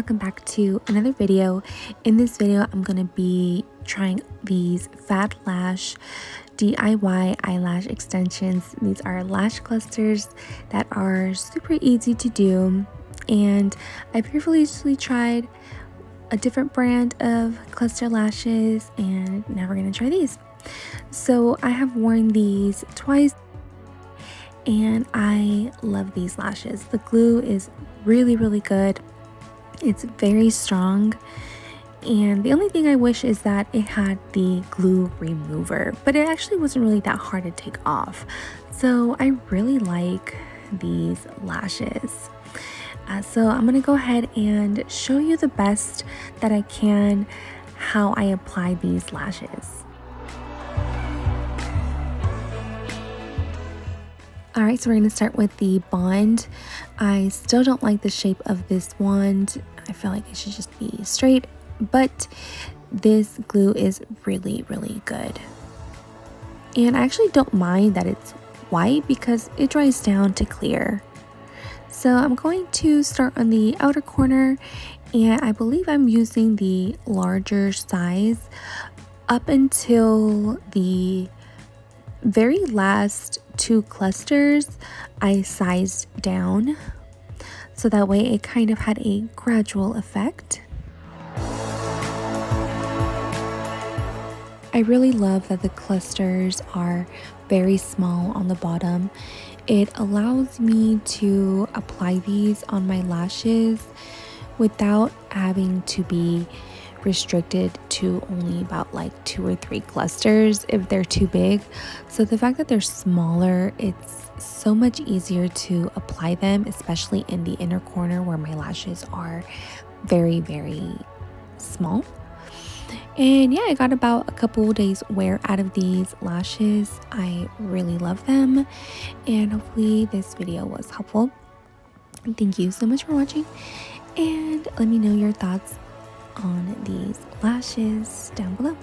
welcome back to another video. In this video, I'm going to be trying these Fadlash DIY eyelash extensions. These are lash clusters that are super easy to do, and I previously tried a different brand of cluster lashes, and now we're going to try these. So I have worn these twice, and I love these lashes. The glue is really good. It's very strong, and the only thing I wish is that it had the glue remover, but it actually wasn't really that hard to take off. So I really like these lashes. So I'm gonna go ahead and show you the best that I can how I apply these lashes. Alright, so we're going to start with the wand. I still don't like the shape of this wand. I feel like it should just be straight, but this glue is really good. And I actually don't mind that it's white because it dries down to clear. So I'm going to start on the outer corner, and I believe I'm using the larger size up until the very last two clusters. I sized down so that way it kind of had a gradual effect. I really love that the clusters are very small on the bottom. It allows me to apply these on my lashes without having to be restricted to only about like 2 or 3 clusters if they're too big. So the fact that they're smaller, it's so much easier to apply them, especially in the inner corner where my lashes are very small. And yeah, I got about a couple days wear out of these lashes. I really love them, and hopefully this video was helpful. Thank you so much for watching, and let me know your thoughts on these lashes down below.